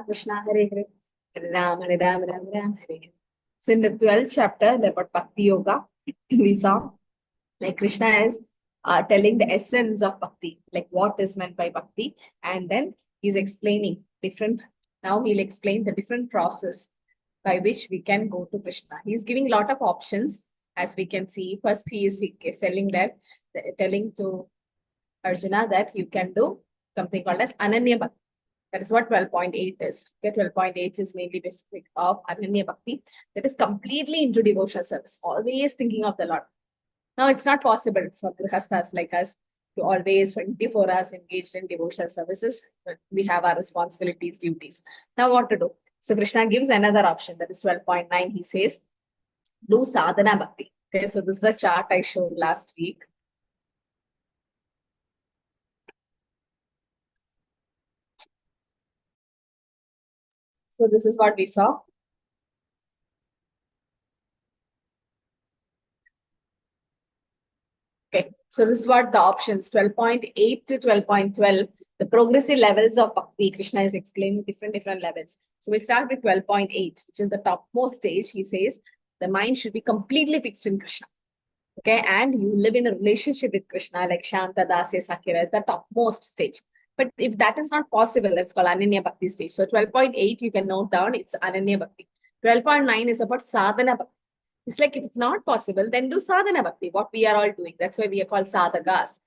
Krishna, Hare Hare, Hare Ram, Hare Ram, Ram Ram, Hare Hare. So in the 12th chapter about Bhakti Yoga, we saw like Krishna is telling the essence of Bhakti, like what is meant by Bhakti, and then he's explaining different, now he'll explain the different process by which we can go to Krishna. He's giving a lot of options, as we can see. First, he is telling to Arjuna that you can do something called as Ananya Bhakti. That is what 12.8 is. Okay, 12.8 is mainly basic of Ananya Bhakti. That is completely into devotional service, always thinking of the Lord. Now, it's not possible for grihasthas like us to always 24 hours engaged in devotional services. But we have our responsibilities, duties. Now, what to do? So, Krishna gives another option. That is 12.9. He says, do sadhana bhakti. Okay, so this is the chart I showed last week. So this is what we saw. Okay, so this is what the options 12.8 to 12.12, the progressive levels of Bhakti. Krishna is explaining different levels. So we start with 12.8, which is the topmost stage. He says the mind should be completely fixed in Krishna. Okay, and you live in a relationship with Krishna, like Shanta Dasya Sakira is the topmost stage. But if that is not possible, that's called Ananya Bhakti stage. So 12.8, you can note down, it's Ananya Bhakti. 12.9 is about Sadhana Bhakti. It's like if it's not possible, then do Sadhana Bhakti, what we are all doing. That's why we are called Sadhakas.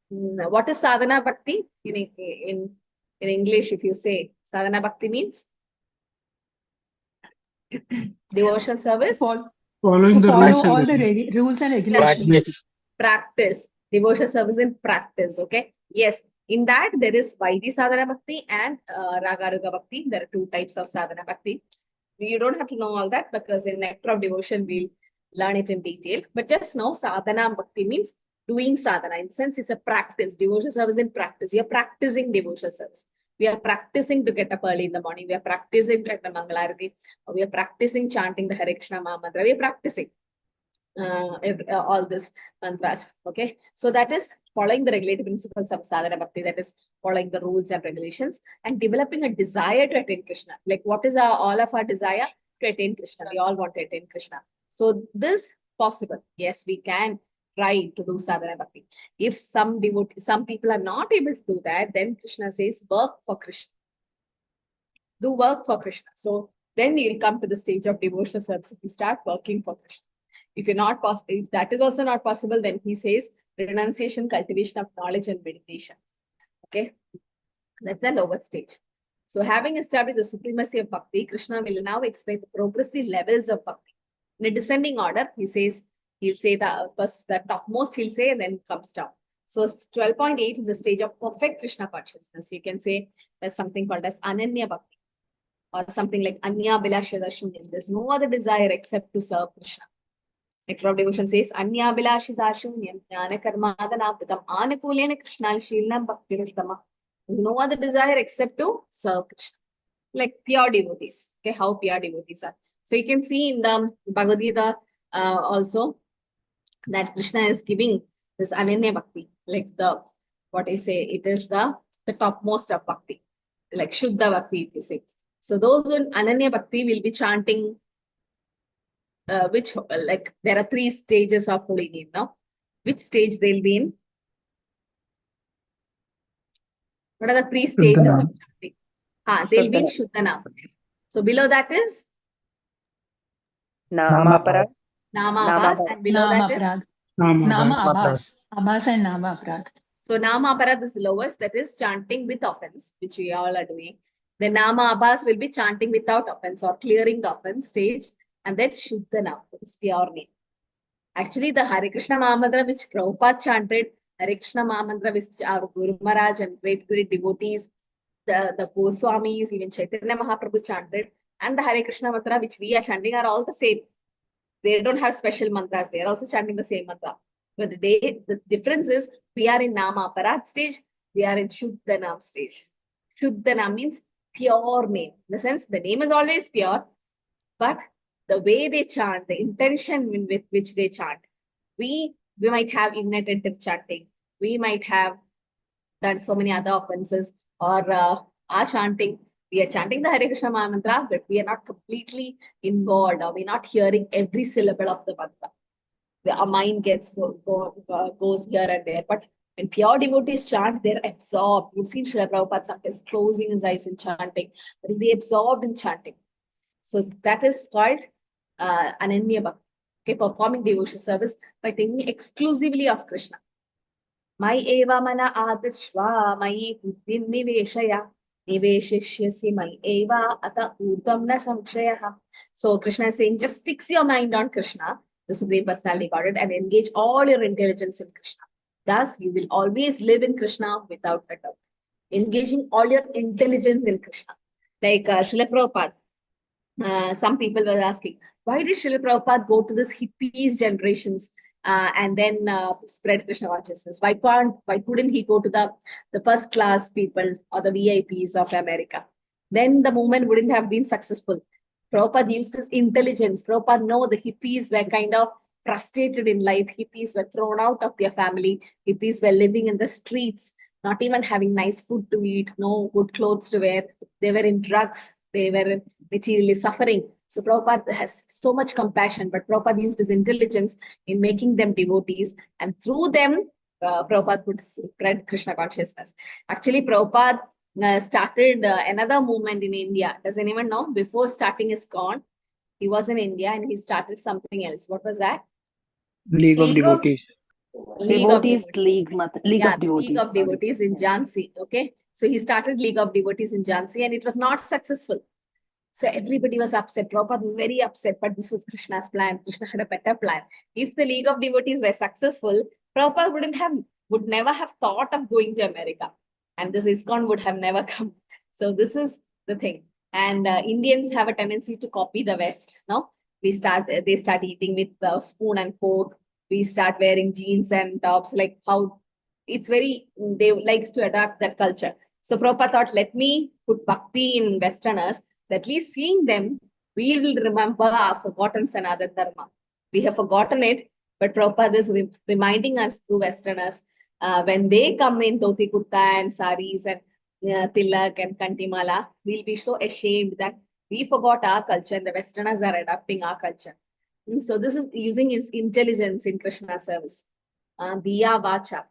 What is Sadhana Bhakti? In English, if you say Sadhana Bhakti means devotional service. Following the follow rules all and the rules and regulations. Practice. Devotional service in practice. Okay. Yes. In that, there is Vaidhi Sadhana Bhakti and Ragaruga Bhakti. There are two types of Sadhana Bhakti. You don't have to know all that because in Nectar of Devotion, we'll learn it in detail. But just know Sadhana Bhakti means doing sadhana. In the sense, it's a practice. Devotional service in practice. You're practicing devotional service. We are practicing to get up early in the morning. We are practicing to get the Mangalarati. We are practicing chanting the Hare Krishna Maha Mantra. We are practicing all these mantras. Okay. So that is following the regulative principles of Sadhana Bhakti. That is following the rules and regulations and developing a desire to attain Krishna. Like what is all of our desire? To attain Krishna. We all want to attain Krishna. So this possible. Yes, we can try to do sadhana bhakti. If some people are not able to do that, then Krishna says, work for Krishna. Do work for Krishna. So then you'll come to the stage of devotional service. If you start working for Krishna. If you're not possible, if that is also not possible, then he says renunciation, cultivation of knowledge and meditation. Okay. That's the lower stage. So having established the supremacy of bhakti, Krishna will now explain the progressive levels of bhakti. In a descending order, he'll say the first, the topmost he'll say, and then comes down. So 12.8 is the stage of perfect Krishna consciousness. You can say there's something called as Ananya Bhakti or something like Anya Bilashida Shunyam. There's no other desire except to serve Krishna. Nectar of Devotion says Anya Bilashida Shunyam Jnana Karmadanapritam Anukulena Krishna Shilam Bhakti Vittama. There's no other desire except to serve Krishna. Like pure devotees. Okay, how pure devotees are. So you can see in the Bhagavad Gita also that Krishna is giving this Ananya Bhakti, like what I say, it is the topmost of Bhakti, like Shuddha Bhakti, if you say. So those in Ananya Bhakti will be chanting, like there are 3 stages of holy name now. Which stage they'll be in? What are the 3 stages of chanting? They'll be in Shuddha. So below that is Nama Nama Abhas, and below that is Nama Abhas. Abhas and Nama Aparad. So Nama Aparad is the lowest, that is chanting with offense, which we all are doing. Then Nama Abhas will be chanting without offense or clearing the offense stage. And then Shuddha Nama, is pure name. Actually, the Hare Krishna Maha Mantra which Prabhupada chanted, Hare Krishna Maha Mantra which our Guru Maharaj and great devotees, the Goswamis, even Chaitanya Mahaprabhu chanted, and the Hare Krishna Mantra which we are chanting are all the same. They don't have special mantras. They are also chanting the same mantra. But the difference is we are in Nama Aparad stage. We are in Shuddha Nam stage. Shuddha Nam means pure name. In the sense, the name is always pure, but the way they chant, the intention with which they chant, we might have inattentive chanting. We might have done so many other offenses, or our chanting We are chanting the Hare Krishna mantra, but we are not completely involved, or we're not hearing every syllable of the mantra. Our mind goes here and there. But when pure devotees chant, they're absorbed. You've seen Srila Prabhupada sometimes closing his eyes in chanting, but he'll be absorbed in chanting. So that is called Ananya Bhakti. Okay, performing devotional service by thinking exclusively of Krishna. Mai eva mana adashva mai buddhim niveshaya niveshishyasi mai eva ata urdham na samshayah. So Krishna is saying, just fix your mind on Krishna, the Supreme Personality Godhead, and engage all your intelligence in Krishna. Thus, you will always live in Krishna without a doubt. Engaging all your intelligence in Krishna. Like Srila Prabhupada, some people were asking, why did Srila Prabhupada go to this hippies generations and then spread Krishna consciousness? Why couldn't he go to the first class people or the VIPs of America? Then the movement wouldn't have been successful. Prabhupada used his intelligence. Prabhupada know the hippies were kind of frustrated in life. Hippies were thrown out of their family. Hippies were living in the streets, not even having nice food to eat, no good clothes to wear. They were in drugs. They were materially suffering. So Prabhupada has so much compassion, but Prabhupada used his intelligence in making them devotees, and through them, Prabhupada could spread Krishna consciousness. Actually, Prabhupada started another movement in India. Does anyone know? Before starting ISKCON, he was in India and he started something else. What was that? League of Devotees. League of Devotees. League of Devotees. League of Devotees in Jhansi. Okay. So he started League of Devotees in Jhansi and it was not successful. So everybody was upset. Prabhupada was very upset, but this was Krishna's plan. Krishna had a better plan. If the League of Devotees were successful, Prabhupada would never have thought of going to America. And this ISKCON would have never come. So this is the thing. And Indians have a tendency to copy the West. No, they start eating with spoon and fork. We start wearing jeans and tops, like how it's very, they likes to adapt that culture. So Prabhupada thought, let me put bhakti in Westerners. At least seeing them, we will remember our forgotten Sanatana Dharma. We have forgotten it, but Prabhupada is reminding us through Westerners. When they come in dhoti kurta and saris and tilak and kantimala, we'll be so ashamed that we forgot our culture and the Westerners are adapting our culture. And so this is using his intelligence in Krishna service. Diya Vacha.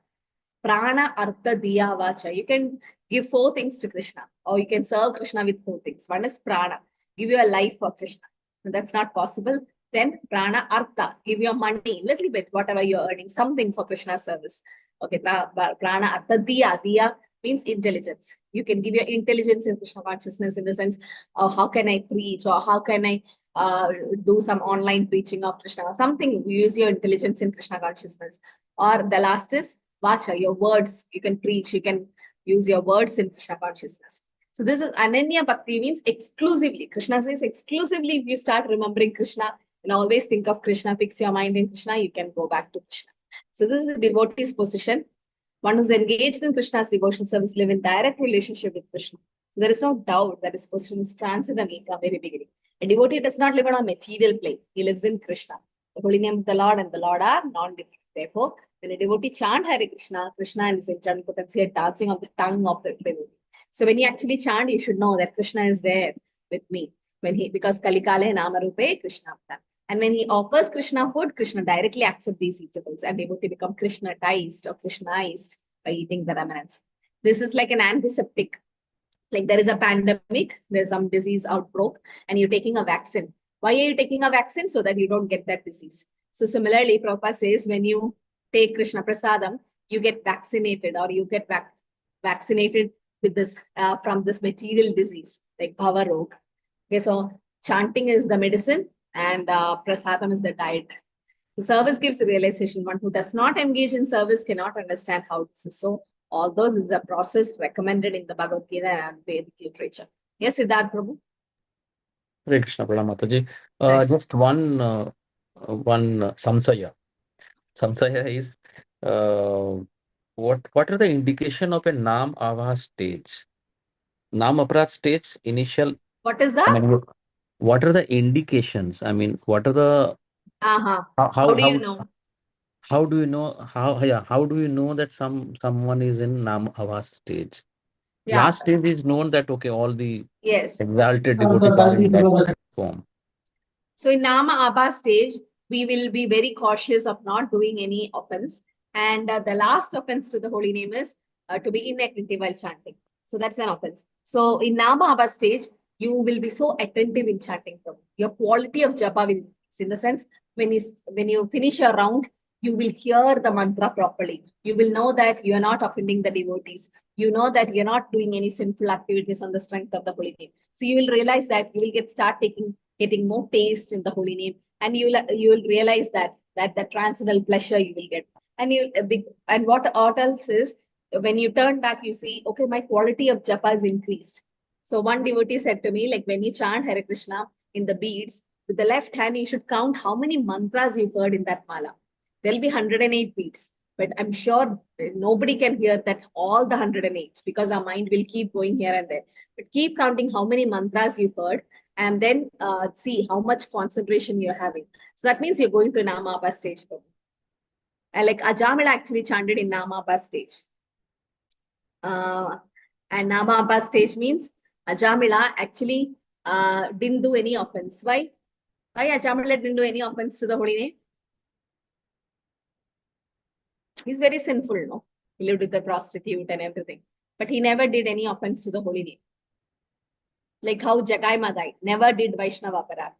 Prana Artha Diya Vacha. You can give 4 things to Krishna, or you can serve Krishna with 4 things. One is Prana. Give your life for Krishna. And that's not possible. Then Prana Artha. Give your money, little bit, whatever you're earning, something for Krishna service. Okay, Prana Artha Diya. Diya means intelligence. You can give your intelligence in Krishna consciousness in the sense of how can I preach, or how can I do some online preaching of Krishna, something. Use your intelligence in Krishna consciousness. Or the last is Vacha, your words. You can preach, you can use your words in Krishna consciousness. So this is Ananya Bhakti, means exclusively. Krishna says exclusively, if you start remembering Krishna and always think of Krishna, fix your mind in Krishna, you can go back to Krishna. So this is the devotee's position. One who's engaged in Krishna's devotional service live in direct relationship with Krishna. There is no doubt that his position is transcendental from very beginning. A devotee does not live on a material plane. He lives in Krishna. The holy name of the Lord and the Lord are non-different. Therefore, when a devotee chant Hare Krishna, Krishna and his angelic potency are dancing on the tongue of the devotee. So when you actually chant, you should know that Krishna is there with me. Because Kalikale Namarupe Krishna. And when he offers Krishna food, Krishna directly accepts these eatables and devotee become Krishnatized or Krishnaized by eating the remnants. This is like an antiseptic. Like there is a pandemic, there's some disease outbreak, and you're taking a vaccine. Why are you taking a vaccine? So that you don't get that disease. So similarly, Prabhupada says when you take Krishna Prasadam, you get vaccinated, or you get vaccinated with this from this material disease like Bhava Rog. Okay, so chanting is the medicine and Prasadam is the diet. So service gives a realization. One who does not engage in service cannot understand how this is. So all those is a process recommended in the Bhagavad Gita and Vedic literature. Yes, Siddharth Prabhu. Hare Krishna, Pranam Mataji. Just one samsaya. Samsaya is what are the indication of a Nam Ava stage? Nam Aparat stage initial. What is that? I mean, what are the indications? I mean, what are the how do you know? How do you know how do you know that someone is in Nam Ava stage? Yeah. Last stage is known that, okay, all the Yes. exalted devotees are in that form. So in Nama Abha stage, we will be very cautious of not doing any offense. And the last offense to the holy name is to be inattentive while chanting. So that's an offense. So in Nama Abha stage, you will be so attentive in chanting. Your quality of japa will increase. In the sense, when you finish your round, you will hear the mantra properly. You will know that you are not offending the devotees. You know that you're not doing any sinful activities on the strength of the holy name. So you will realize that you will start getting more taste in the holy name, and you will realize that the transcendental pleasure you will get. And and what else is, when you turn back, you see, okay, my quality of japa is increased. So one devotee said to me, like, when you chant Hare Krishna in the beads, with the left hand, you should count how many mantras you heard in that mala. There'll be 108 beats, but I'm sure nobody can hear that all the 108, because our mind will keep going here and there. But keep counting how many mantras you heard, and then see how much concentration you're having. So that means you're going to Namapa stage. Like Ajamila actually chanted in Namapa stage. And Namapa stage means Ajamila actually didn't do any offense. Why? Why Ajamila didn't do any offense to the holy name? He's very sinful, no? He lived with a prostitute and everything. But he never did any offense to the holy name. Like how Jagai Madai never did Vaishnava Aparadh.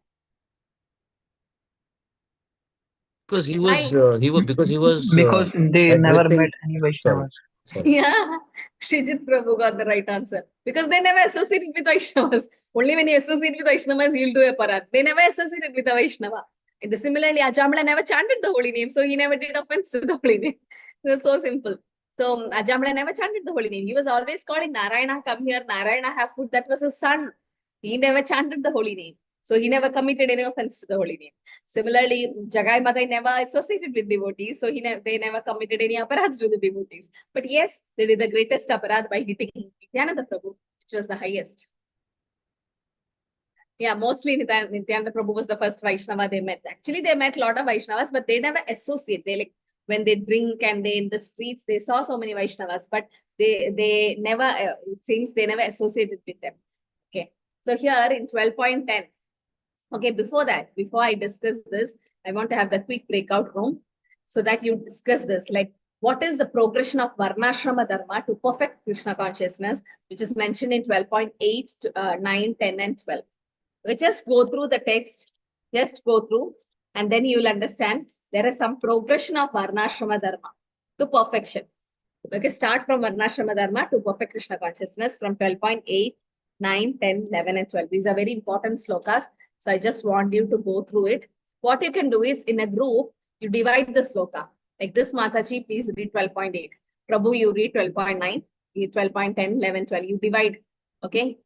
Because he Why? was Because they never met addressing. any Sorry, Vaishnavas. sorry. Yeah, Srijit Prabhu got the right answer. Because they never associated with Vaishnavas. Only when you associate with Vaishnavas, you'll do a parat. They never associated with a Vaishnava. And similarly, Ajamala never chanted the holy name, so he never did offense to the holy name. It's so simple. So Ajamala never chanted the holy name. He was always calling Narayana, come here, Narayana, have food. That was his son. He never chanted the holy name. So he never committed any offense to the holy name. Similarly, Jagai Madai never associated with devotees, so they never committed any aparadhs to the devotees. But yes, they did the greatest aparadh by hitting Nityananda Prabhu, which was the highest. Yeah, mostly Nityananda Prabhu was the first Vaishnava they met. Actually, they met a lot of Vaishnavas, but they never associate. They, like, when they drink and they in the streets, they saw so many Vaishnavas, but they never, it seems they never associated with them. Okay. So here in 12.10, okay, before I discuss this, I want to have the quick breakout room so that you discuss this. Like, what is the progression of Varnashrama Dharma to perfect Krishna consciousness, which is mentioned in 12.8, 9, 10, and 12. We just go through the text, just go through, and then you will understand there is some progression of Varnashrama Dharma to perfection. Okay, start from Varnashrama Dharma to perfect Krishna consciousness from 12.8, 9, 10, 11, and 12. These are very important slokas. So I just want you to go through it. What you can do is, in a group, you divide the sloka. Like this, Mataji, please read 12.8. Prabhu, you read 12.9, 12.10, 11, 12. You divide. Okay.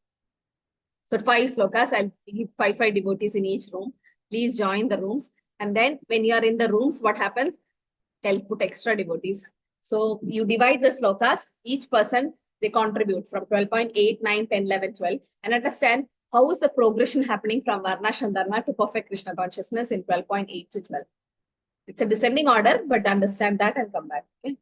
So 5 slokas. I'll give 5 devotees in each room. Please join the rooms. And then when you are in the rooms, what happens? I'll put extra devotees. So you divide the slokas, each person, they contribute from 12.8, 9, 10, 11, 12, and understand how is the progression happening from Varnashram Dharma to perfect Krishna consciousness in 12.8 to 12. It's a descending order, but understand that and come back. Okay.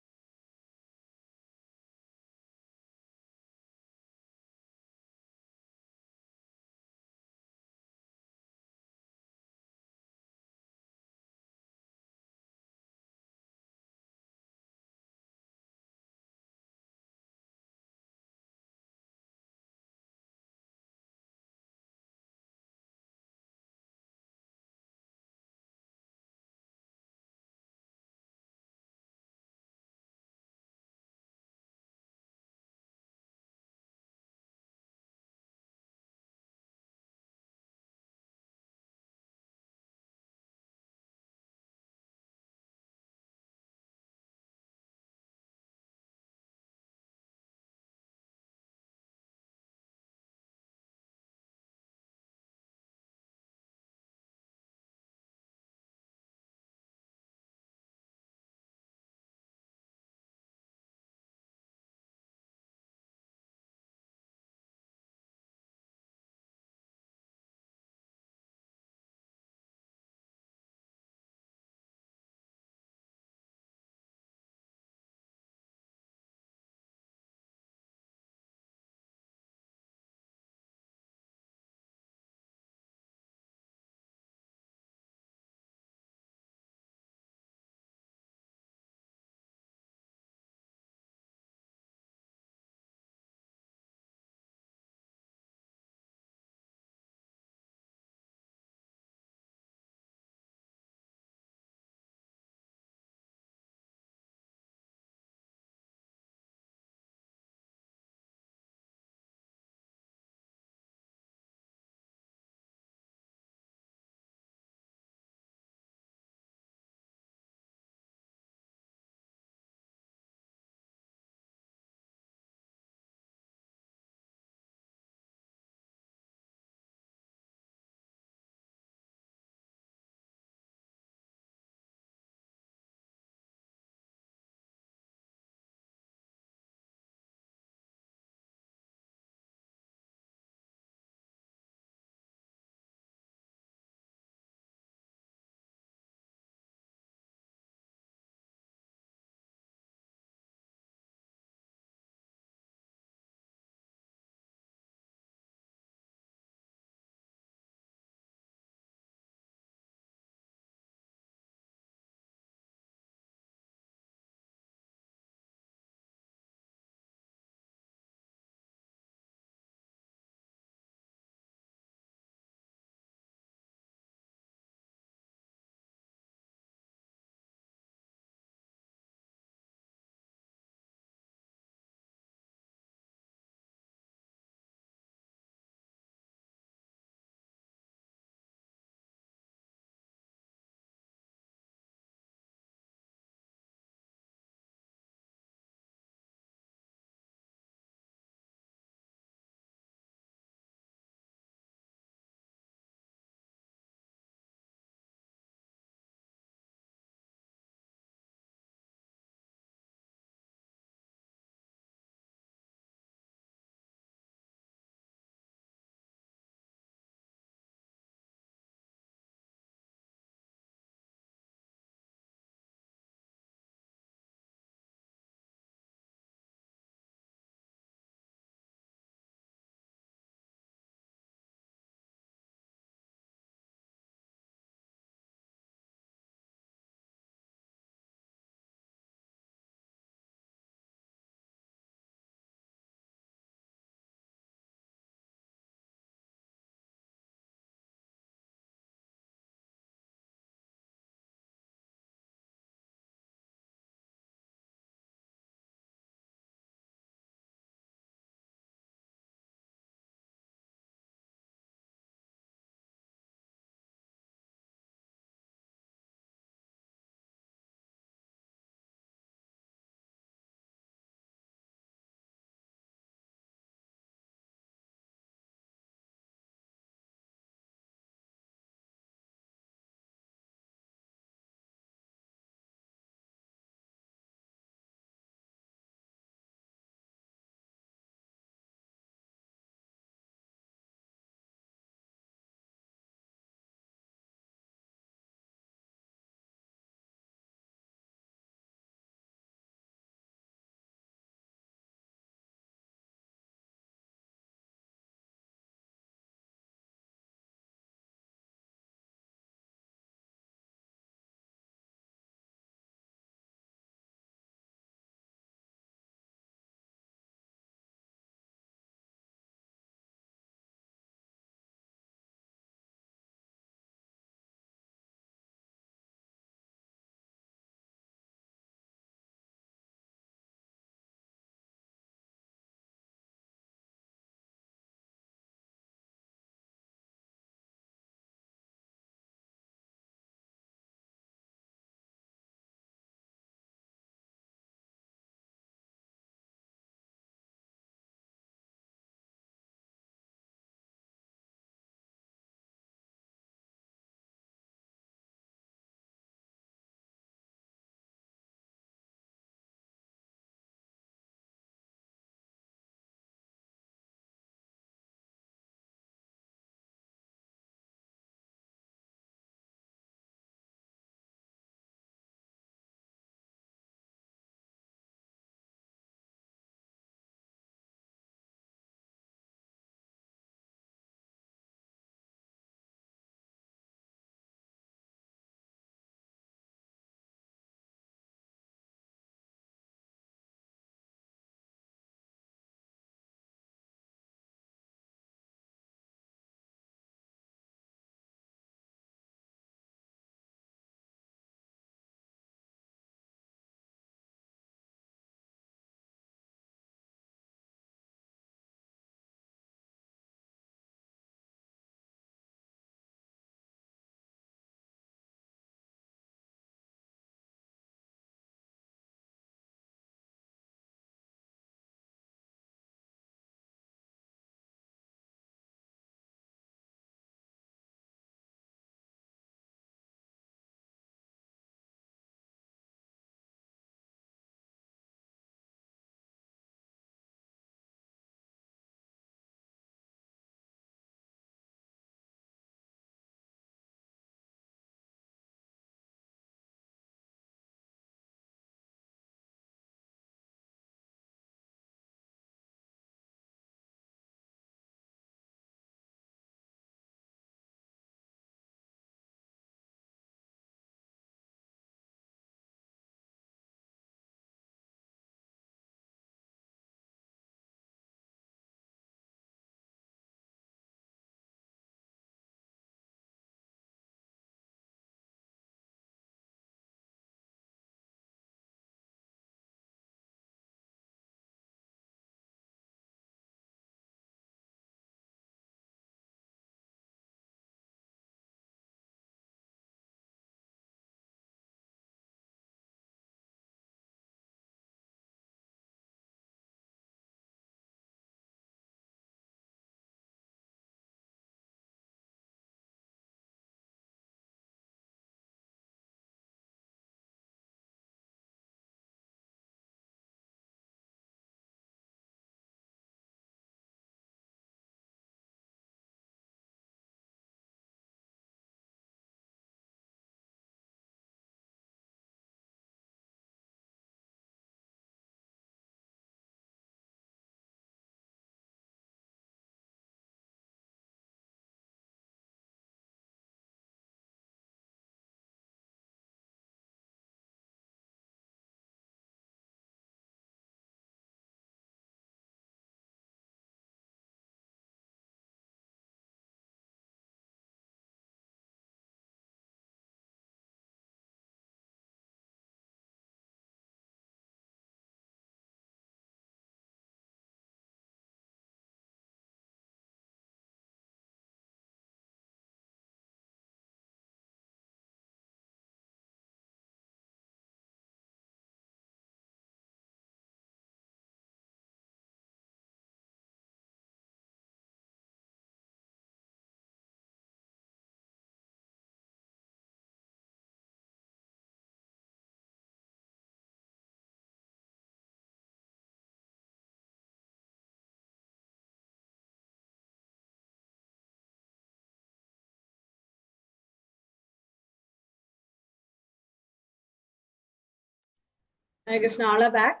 Hare Krishna, all are back.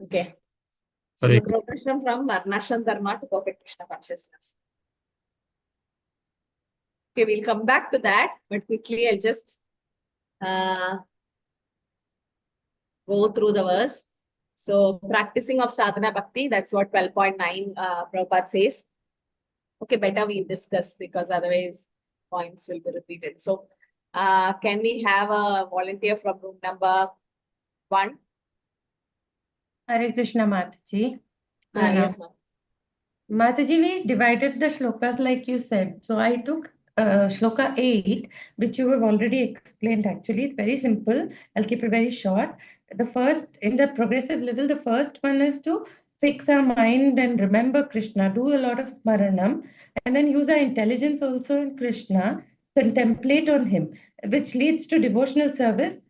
Okay. So Hare the progression from Varnashram Dharma to perfect Krishna consciousness. Okay, we'll come back to that, but quickly I'll just go through the verse. So practicing of sadhana bhakti, that's what 12.9 Prabhupada says. Okay, better we discuss because otherwise points will be repeated. So can we have a volunteer from room number 1? Hare Krishna Mataji. Yes, ma'am. Mataji, we divided the shlokas like you said. So I took shloka 8, which you have already explained actually. It's very simple. I'll keep it very short. The first, in the progressive level, the first one is to fix our mind and remember Krishna, do a lot of smaranam, and then use our intelligence also in Krishna, contemplate on him, which leads to devotional service.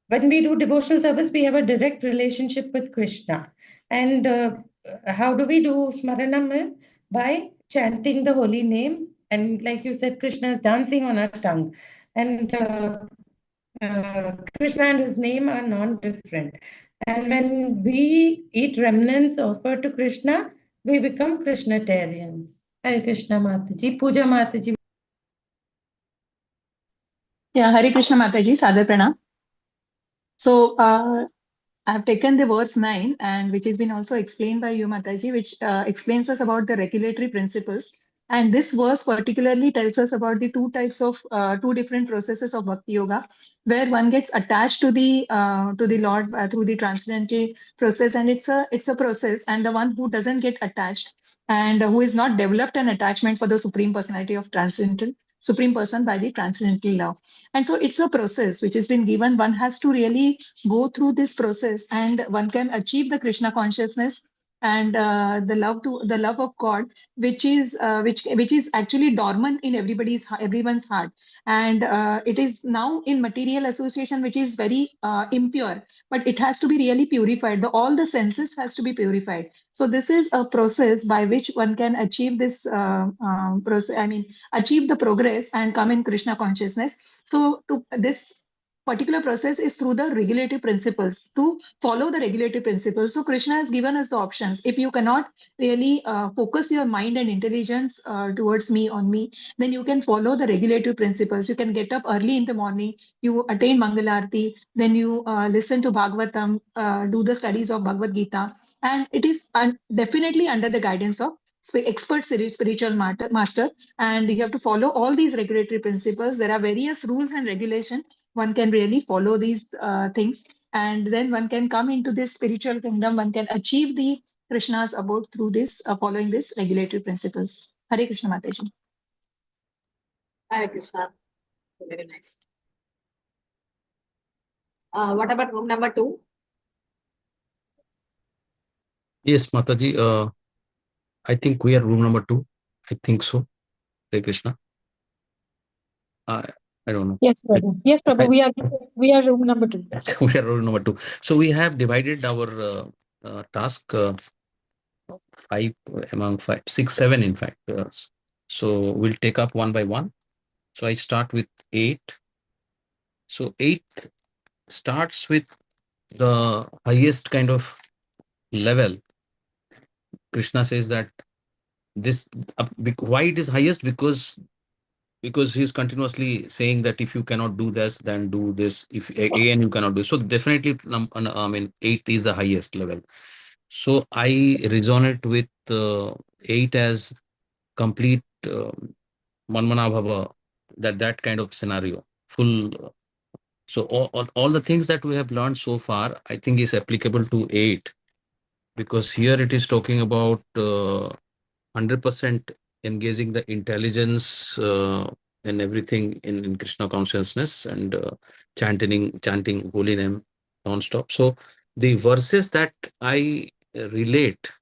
When we do devotional service, we have a direct relationship with Krishna. And how do we do Smaranam is by chanting the holy name. And like you said, Krishna is dancing on our tongue. And Krishna and his name are non-different. And when we eat remnants offered to Krishna, we become Krishnatarians. Hare Krishna Mataji, Puja Mataji. Yeah, Hare Krishna Mataji, Sadar Pranam. So I have taken the verse 9, and which has been also explained by you, Mataji, which explains us about the regulatory principles. And this verse particularly tells us about the two types of two different processes of Bhakti Yoga, where one gets attached to the Lord through the transcendental process, and it's a process, and the one who doesn't get attached and who is not developed an attachment for the Supreme Personality of Transcendental Supreme Person by the transcendental love. And so it's a process which has been given. One has to really go through this process, and one can achieve the Krishna consciousness and the love of God, which is actually dormant in everyone's heart, and it is now in material association, which is very impure, but it has to be really purified. All the senses has to be purified. So this is a process by which one can achieve this process. I mean, achieve the progress and come in Krishna consciousness. So to this particular process is through the regulative principles, to follow the regulative principles. So Krishna has given us the options. If you cannot really focus your mind and intelligence towards me, on me, then you can follow the regulative principles. You can get up early in the morning, you attain Mangalarti, then you listen to Bhagavatam, do the studies of Bhagavad Gita, and it is definitely under the guidance of expert spiritual master, and you have to follow all these regulatory principles. There are various rules and regulations. One can really follow these things, and then one can come into this spiritual kingdom. One can achieve the Krishna's abode through this, following these regulatory principles. Hare Krishna Mataji. Hare Krishna. Very nice. What about room number 2? Yes, Mataji. I think we are room number 2. I think so. Hare Krishna. I don't know. Yes, Prabhu. Yes, Prabhu. We are room number 2. We are room number 2. So we have divided our task 5 among 5, 6, 7 in fact. So we'll take up one by one. So I start with 8. So 8 starts with the highest kind of level. Krishna says that this why it is highest, because he's continuously saying that if you cannot do this, then do this. If again you cannot do so, definitely I mean 8 is the highest level. So I resonate with 8 as complete manmana bhava, that kind of scenario, full. So all the things that we have learned so far, I think is applicable to 8, because here it is talking about 100% engaging the intelligence and everything in Krishna consciousness, and chanting holy name non-stop. So the verses that I relate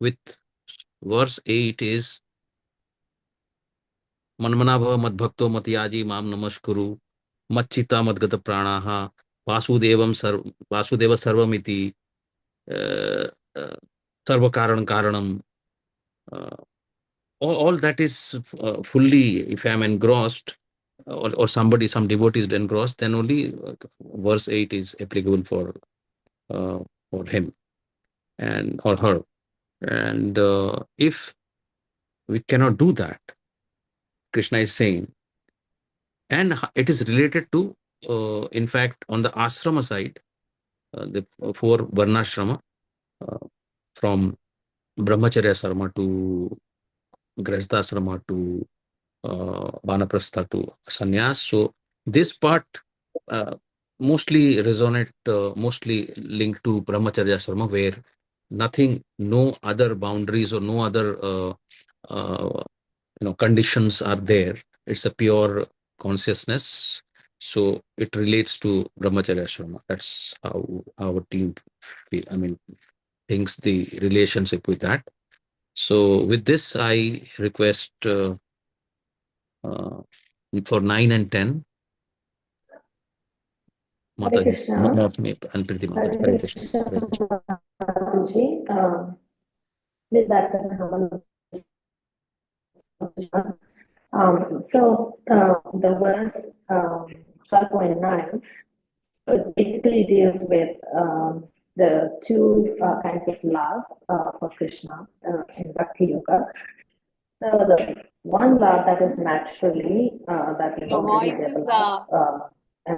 with verse 8 is Manmana bhava madbhakto matyaji mam namaskuru machita madgata pranaha vasudeva sarvamiti sarva karanam. All that is fully, if I am engrossed, or somebody, some devotee is engrossed, then only verse 8 is applicable for him and or her. And if we cannot do that, Krishna is saying, and it is related to, in fact, on the ashrama side, the 4 varnashrama, from brahmacharya asrama to grihastha to vanaprastha to sannyas. So this part mostly resonate, mostly linked to brahmacharya asrama, where nothing, no other boundaries or no other conditions are there. It's a pure consciousness. So it relates to brahmacharya asrama. That's how our team thinks the relationship with that. So with this, I request for 9 and 10, Hare Mataji, Krishna. and Priti Hare Mataji. Hare Krishna. Krishna, Hare Krishna. Mataji. Please accept the humble. The verse 12.9, so it basically deals with the two kinds of love for Krishna in Bhakti Yoga. So the one love that is naturally that is Your already voice is developed.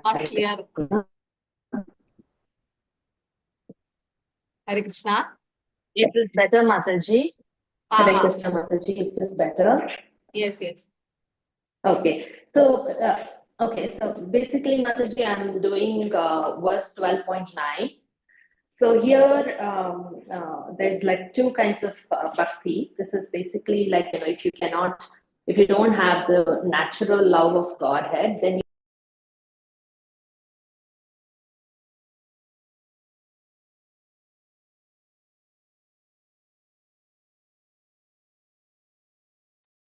not clear. Hare Krishna. Is this better, Mataji? Hare Aha. Krishna, Mataji, is this better? Yes, yes. Okay, so basically, Mataji, I'm doing verse 12.9. So here, there's like two kinds of bhakti. This is basically like, if you don't have the natural love of Godhead, then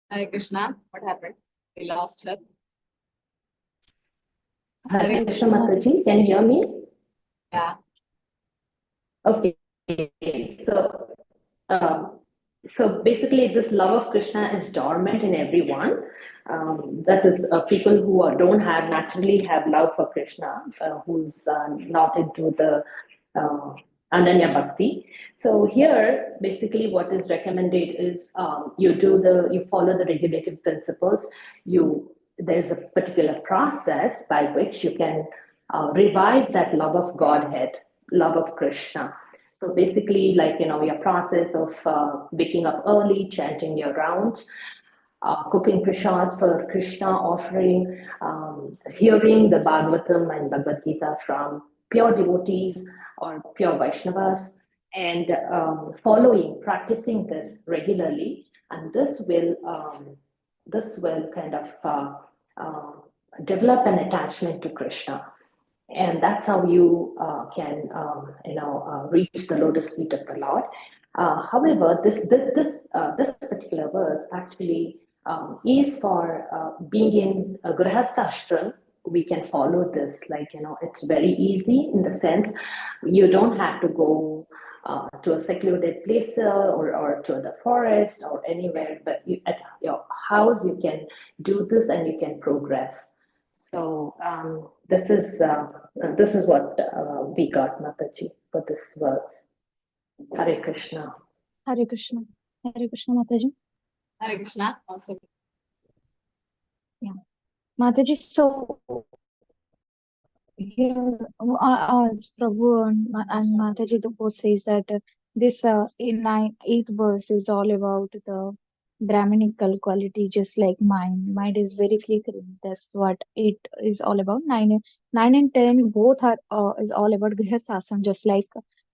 Hare Krishna. What happened? We lost her. Hare Krishna, Mataji, can you hear me? Yeah. Okay, so basically, this love of Krishna is dormant in everyone. That is, people who don't naturally have love for Krishna, who's not into the Ananya Bhakti. So here, basically, what is recommended is you follow the regulative principles. There's a particular process by which you can revive that love of Godhead, love of Krishna. So basically, your process of waking up early, chanting your rounds, cooking prasad for Krishna, offering, hearing the Bhagavatam and Bhagavad Gita from pure devotees or pure Vaishnavas, and practicing this regularly, and this will kind of develop an attachment to Krishna. And that's how you can, reach the lotus feet of the Lord. However, this particular verse actually is for being in a grihastha ashram. We can follow this, it's very easy in the sense you don't have to go to a secluded place or to the forest or anywhere, but at your house you can do this and you can progress. So this is what we got, Mataji, for this verse. Hare Krishna. Hare Krishna. Hare Krishna, Mataji. Hare Krishna. Also. Yeah. Mataji, so here, as Prabhu and Mataji, the both says that this eighth verse is all about the Brahminical quality, just like mind. Mind is very flickering. That's what it is all about. 9 and 10 both are is all about grihasthasam, just like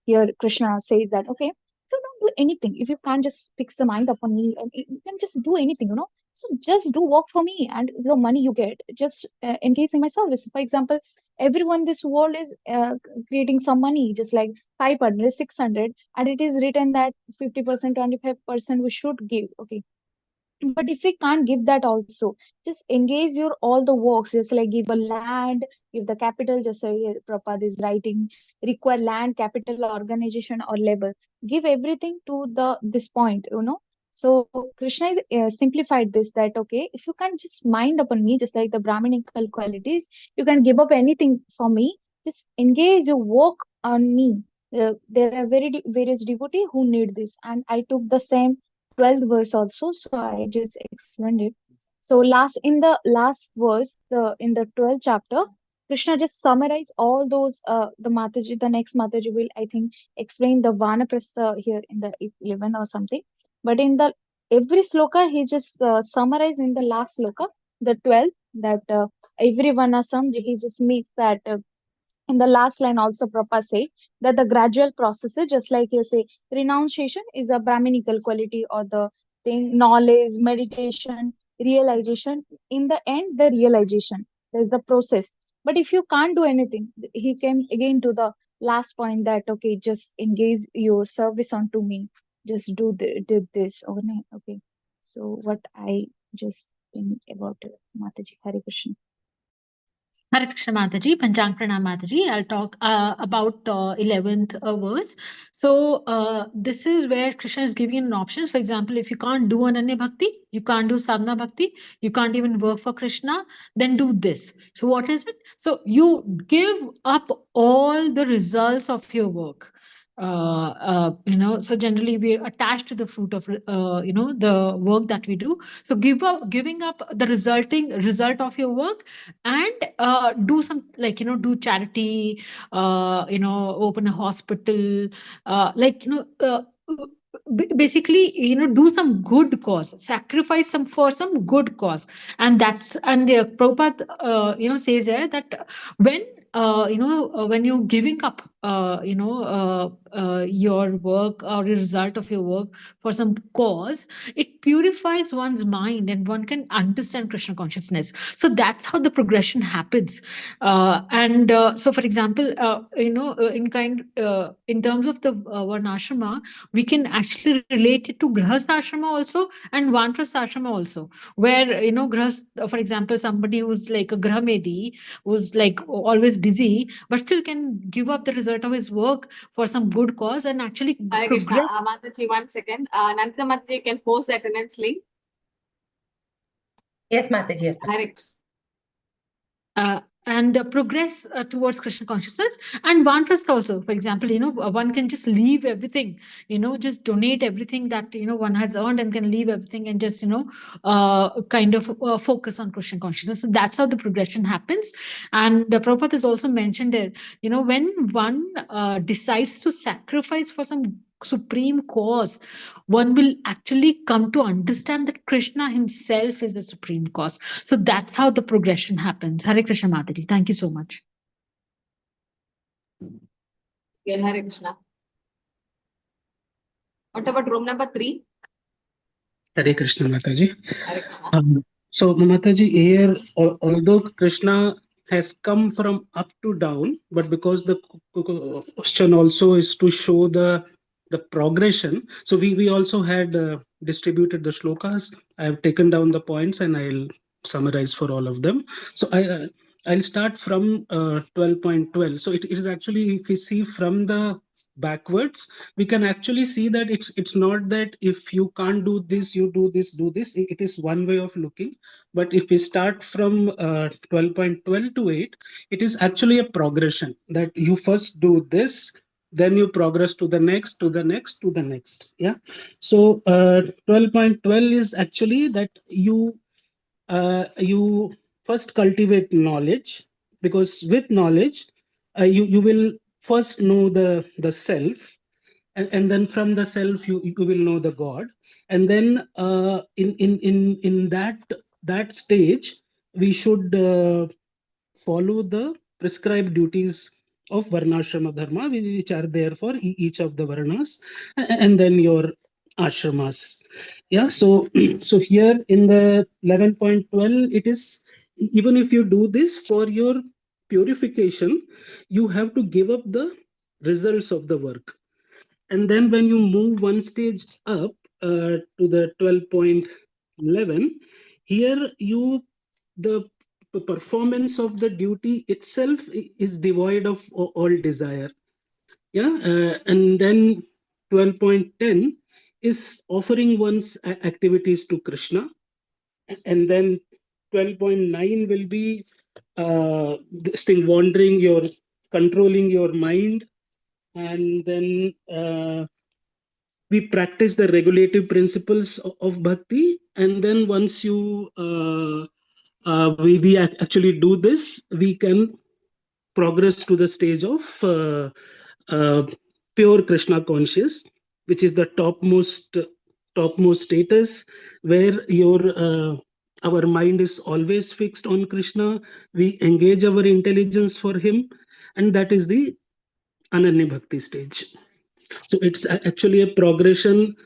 here Krishna says that, okay, if you don't do anything, if you can't just fix the mind upon me, and you can just do anything, so just do work for me, and the money you get, just engage in my service. For example, everyone in this world is creating some money, just like 500, 600, and it is written that 50%, 25% we should give. Okay, but if we can't give that also, just engage your all the works, just like give a land, give the capital, just say Prabhupada is writing, require land, capital, organization or labor, give everything to this point. So Krishna is simplified this that okay, if you can just mind upon me, just like the Brahminical qualities, you can give up anything for me. Just engage your work on me. There are various devotees who need this, and I took the same 12th verse also, so I just explained it. So in the last verse, in the 12th chapter, Krishna just summarized all those. The next Mataji will, I think, explain the Vanaprastha here in the 11 or something. But in the every sloka, he just summarized in the last sloka, the 12th, that every vanasam, he just makes that. In the last line also Prabhupada said that the gradual processes, just like you say, renunciation is a Brahminical quality or the thing, knowledge, meditation, realization. In the end, the realization. There's the process. But if you can't do anything, he came again to the last point that, okay, just engage your service onto me. Just did this. Okay. So what I just think about Mataji, Hare Krishna. Hare Krishna Mataji, Panchang Pranam Mataji. I'll talk about 11th verse. So this is where Krishna is giving an option. For example, if you can't do Ananya Bhakti, you can't do Sadhana Bhakti, you can't even work for Krishna, then do this. So what is it? So you give up all the results of your work. So generally we're attached to the fruit of the work that we do. So giving up the result of your work, and do some, like do charity, open a hospital, basically do some good cause, sacrifice for some good cause. And the Prabhupada says there that when when you're giving up your work or the result of your work for some cause, it purifies one's mind and one can understand Krishna consciousness. So that's how the progression happens. So for example, in terms of the varnashrama, we can actually relate it to grahastha ashrama also and vanprastha ashrama also, where grahastha, for example, somebody who's like a grahamedi, who's like always busy but still can give up the result of his work for some good cause and actually Hare Krishna. progress. Mataji, 1 second. Nandita Mataji, you can post the attendance link. Yes, Mataji. Yes, Mataji. Hare Krishna. And progress towards Krishna consciousness. And vanprastha also, for example, one can just leave everything, just donate everything that one has earned and can leave everything and just kind of focus on Krishna consciousness. So that's how the progression happens. And the Prabhupada has also mentioned it, when one decides to sacrifice for some supreme cause, one will actually come to understand that Krishna himself is the supreme cause. So that's how the progression happens. Hare Krishna Mataji. Thank you so much. Yeah, Hare Krishna. What about room number 3? Hare Krishna Mataji. Hare Krishna. So Mataji, here, although Krishna has come from up to down, but because the question also is to show the progression, so we also had distributed the shlokas. I have taken down the points and I'll summarize for all of them. So I'll start from 12.12. So it is actually, if we see from the backwards, we can actually see that it's not that if you can't do this, you do this. It is one way of looking. But if we start from 12.12 to 8, it is actually a progression that you first do this, then you progress to the next, to the next, to the next. Yeah. So 12.12 is actually that you first cultivate knowledge, because with knowledge you will first know the self, and then from the self you will know the God, and then in that stage we should follow the prescribed duties of varnashrama dharma, which are there for each of the varnas, and then your ashramas. Yeah, so so here in the 11.12, it is, even if you do this for your purification, you have to give up the results of the work. And then when you move one stage up to the 12.11, here the performance of the duty itself is devoid of all desire. Yeah, and then 12.10, is offering one's activities to Krishna. And then 12.9 will be this thing, wandering, your controlling your mind. And then we practice the regulative principles of bhakti. And then once we actually do this, we can progress to the stage of uh, pure Krishna conscious, which is the topmost status, where our mind is always fixed on Krishna. We engage our intelligence for him, and that is the Ananya Bhakti stage. So it's actually a progression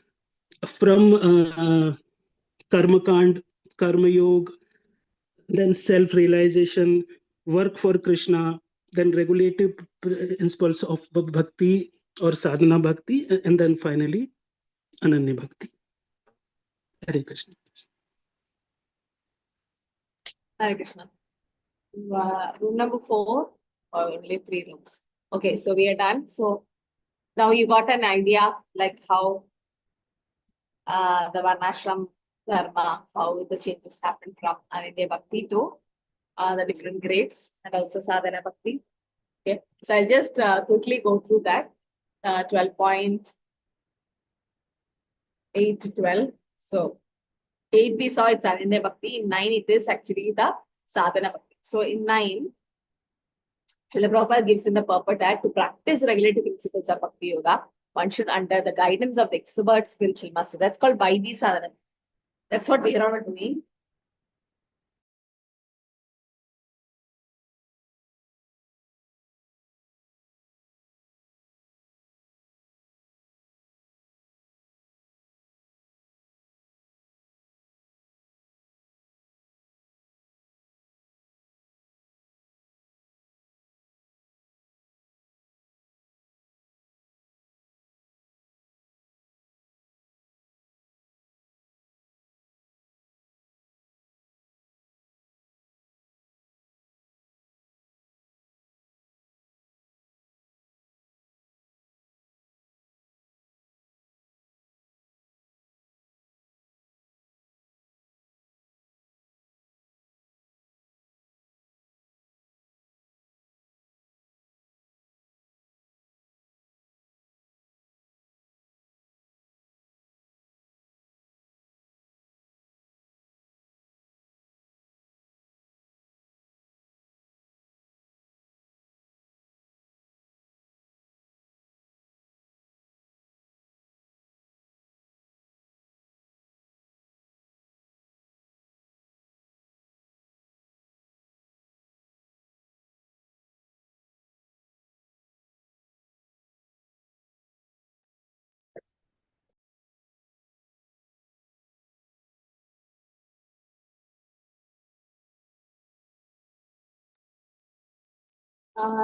from karma kand, karma yoga, then self-realization, work for Krishna, then regulative principles of bhakti or sadhana bhakti, and then finally Ananya Bhakti. Hare Krishna. Hare Krishna. Room number 4, or only 3 rooms. Okay, so we are done. So now you got an idea like how the Varnashram Dharma, how the changes happen from Ananya Bhakti to the different grades, and also Sadhana Bhakti. Okay, so I'll just quickly go through that. 12.8 to 12. So 8 we saw it's Ananya Bhakti. In 9 it is actually the Sadhana Bhakti. So in 9, Srila Prabhupada gives in the purport that to practice regulative principles of Bhakti Yoga, one should, under the guidance of the expert spiritual master. That's called Vaidhi Sadhana. That's what we are doing.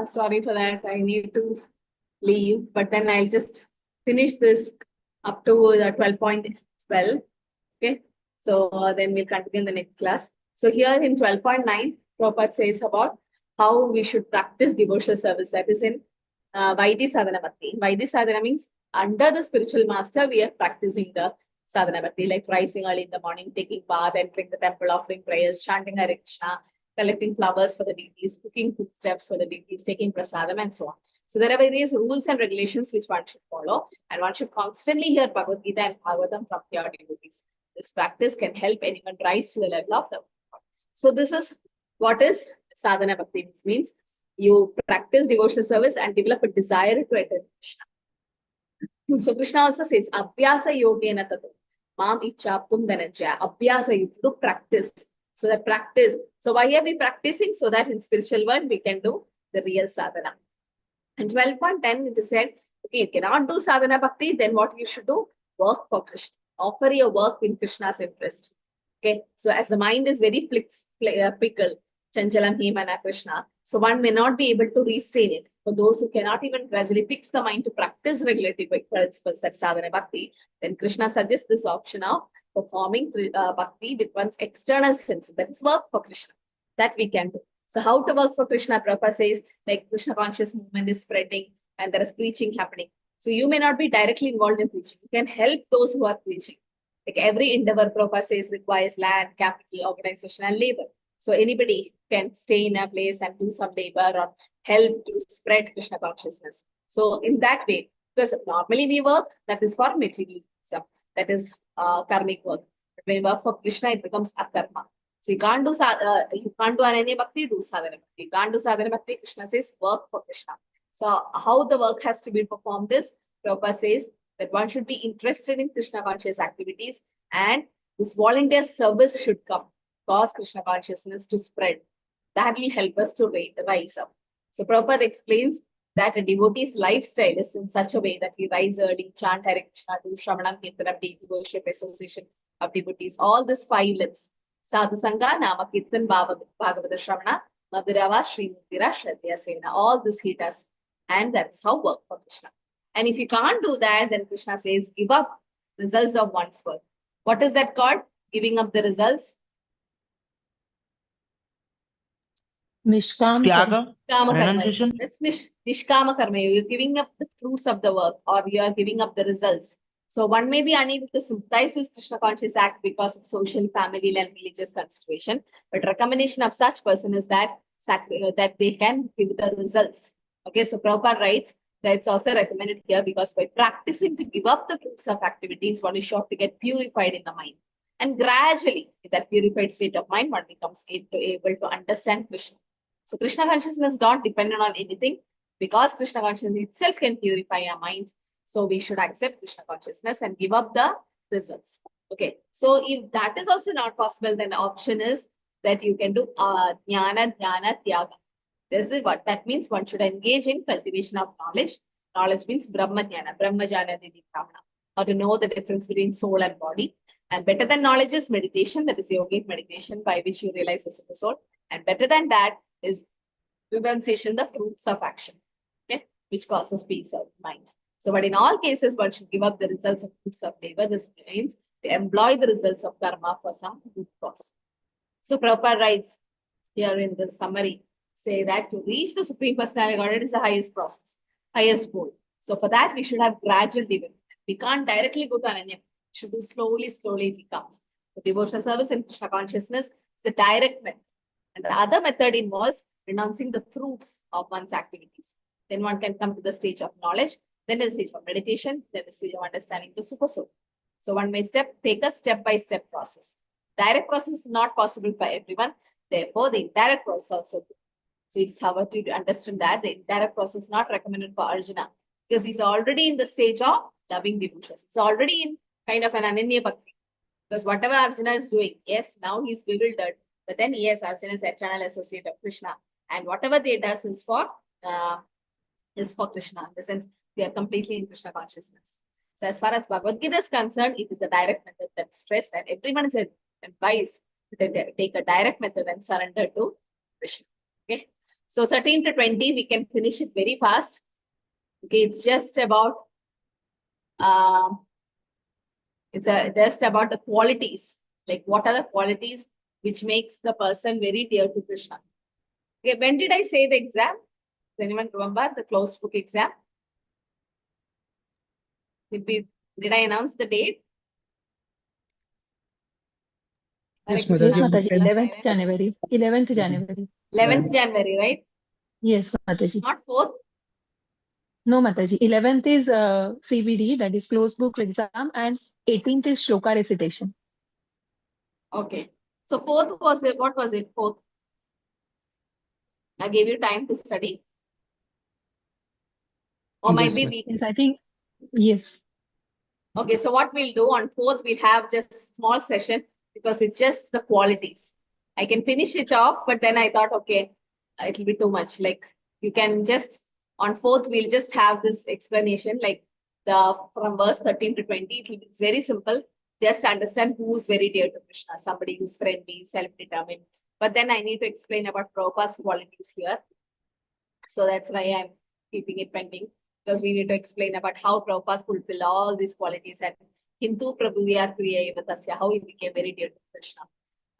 Sorry for that. I need to leave, but then I'll just finish this up to the 12.12. Okay, so then we'll continue in the next class. So here in 12.9, Prabhupada says about how we should practice devotional service. That is in Vaidhi Sadhana Bhakti. Vaidhi Sadhana means under the spiritual master, we are practicing the Sadhana Bhakti, like rising early in the morning, taking bath, entering the temple, offering prayers, chanting Hare Krishna, collecting flowers for the deities, cooking foodstuffs for the deities, taking prasadam, and so on. So there are various rules and regulations which one should follow, and one should constantly hear Bhagavad Gita and Bhagavatam from pure devotees. This practice can help anyone rise to the level of the God. So this is what is sadhana bhakti means. You practice devotional service and develop a desire to enter Krishna. So Krishna also says, Abhyasa yogena tato mam ichaptum dhananjaya. Abhyasa, you do practice. So that practice. So why are we practicing? So that in spiritual world we can do the real sadhana. And 12.10 it is said, okay, you cannot do sadhana bhakti, then what you should do? Work for Krishna. Offer your work in Krishna's interest. Okay, so as the mind is very fickle, chanchalam himana Krishna, so one may not be able to restrain it. For those who cannot even gradually fix the mind to practice regulative principles, that sadhana bhakti, then Krishna suggests this option of performing bhakti with one's external sense. That is work for Krishna. That we can do. So how to work for Krishna? Prabhupada says, like Krishna conscious movement is spreading and there is preaching happening. So you may not be directly involved in preaching. You can help those who are preaching. Like every endeavor, Prabhupada says, requires land, capital, organization, and labor. So anybody can stay in a place and do some labor or help to spread Krishna consciousness. So in that way, because normally we work, that is for materialism, that is karmic work. But when you work for Krishna, it becomes akarma. So you can't do Ananya Bhakti, do Sadhana Bhakti. You can't do Sadhana Bhakti, Krishna says work for Krishna. So how the work has to be performed is, Prabhupada says that one should be interested in Krishna conscious activities, and this volunteer service should come, cause Krishna consciousness to spread. That will help us to rise up. So Prabhupada explains that a devotee's lifestyle is in such a way that he rise early, chant Hare Krishna, do Shravanam, Kirtanam, deity worship, association of devotees, all these 5 limbs. Sadhu Sangha, Nama Kirtan, Bhagavad Shravana, Madhurava, Sri Mundira, Shraddhya Sena. All this he does. And that is how work for Krishna. And if you can't do that, then Krishna says, give up results of one's work. What is that called? Giving up the results? Nishkam Tyaga, Kama karma. renunciation. That's nishkama karma. You're giving up the fruits of the work, or you are giving up the results. So one may be unable to sympathize with Krishna conscious act because of social, family, and religious consideration. But recommendation of such person is that they can give the results. Okay, so Prabhupada writes that it's also recommended here because by practicing to give up the fruits of activities, one is sure to get purified in the mind. And gradually, in that purified state of mind, one becomes able to understand Krishna. So Krishna consciousness is not dependent on anything, because Krishna consciousness itself can purify our mind. So we should accept Krishna consciousness and give up the results. Okay, so if that is also not possible, then the option is that you can do jnana, dhyana, tyaga. This is what that means. One should engage in cultivation of knowledge. Knowledge means Brahma Jnana, Brahma Jnana Didi Brahmana, or to know the difference between soul and body. And better than knowledge is meditation, that is yogic meditation, by which you realize the super soul. And better than that is renunciation, the fruits of action, okay, which causes peace of mind. So, but in all cases, one should give up the results of fruits of labor. This means to employ the results of karma for some good cause. So, Prabhupada writes here in the summary, say that to reach the Supreme Personality of Godhead is the highest process, highest goal. So, for that, we should have gradual development. We can't directly go to Ananya. We should do slowly it comes. So, devotional service and Krishna consciousness is a direct method. And the other method involves renouncing the fruits of one's activities. Then one can come to the stage of knowledge, then the stage of meditation, then the stage of understanding the super soul. So one may take a step-by-step process. Direct process is not possible for everyone. Therefore, the indirect process also. So it's how to understand that the indirect process is not recommended for Arjuna, because he's already in the stage of loving devotions. It's already in kind of an Ananya Bhakti. Because whatever Arjuna is doing, yes, now he's bewildered. But then, yes, Arjuna is eternal associate of Krishna. And whatever they does is for Krishna. In the sense, they are completely in Krishna consciousness. So as far as Bhagavad Gita is concerned, it is a direct method that's stressed, and everyone is advised to take a direct method and surrender to Krishna. Okay. So 13 to 20, we can finish it very fast. Okay, it's just about just about the qualities. Like what are the qualities which makes the person very dear to Krishna? Okay, when did I say the exam? Does anyone remember the closed book exam? Did I announce the date? Yes, Yes, Mataji. Mataji, 11th January. 11th January. 11th January, right? Yes, Mataji. Not 4th? No, Mataji. 11th is CBD, that is closed book exam, and 18th is shloka recitation. Okay. So 4th was it? What was it? 4th? I gave you time to study. Or might Yes, be ma'am. week. Yes, I think, yes. Okay, so what we'll do on 4th, we'll have just a small session because it's just the qualities. I can finish it off, but then I thought, okay, it'll be too much. Like you can just, on 4th, we'll just have this explanation, like from verse 13 to 20. It's very simple. Just understand who's very dear to Krishna, somebody who's friendly, self-determined. But then I need to explain about Prabhupada's qualities here. So that's why I'm keeping it pending, because we need to explain about how Prabhupada fulfill all these qualities, and Hindu Prabhuya Priya Tasya, how he became very dear to Krishna.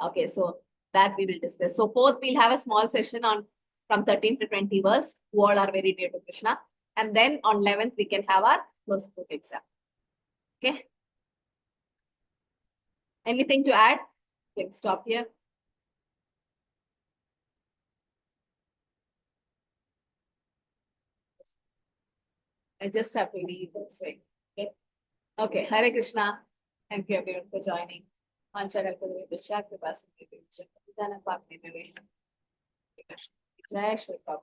Okay, so that we will discuss. So 4th, we'll have a small session on from 13 to 20 verse, who all are very dear to Krishna. And then on 11th, we can have our close book exam. Okay. Anything to add? Let's stop here. I just have to leave this way. Okay. Okay. Hare Krishna. Thank you everyone for joining. Jai Shri Prabhupada.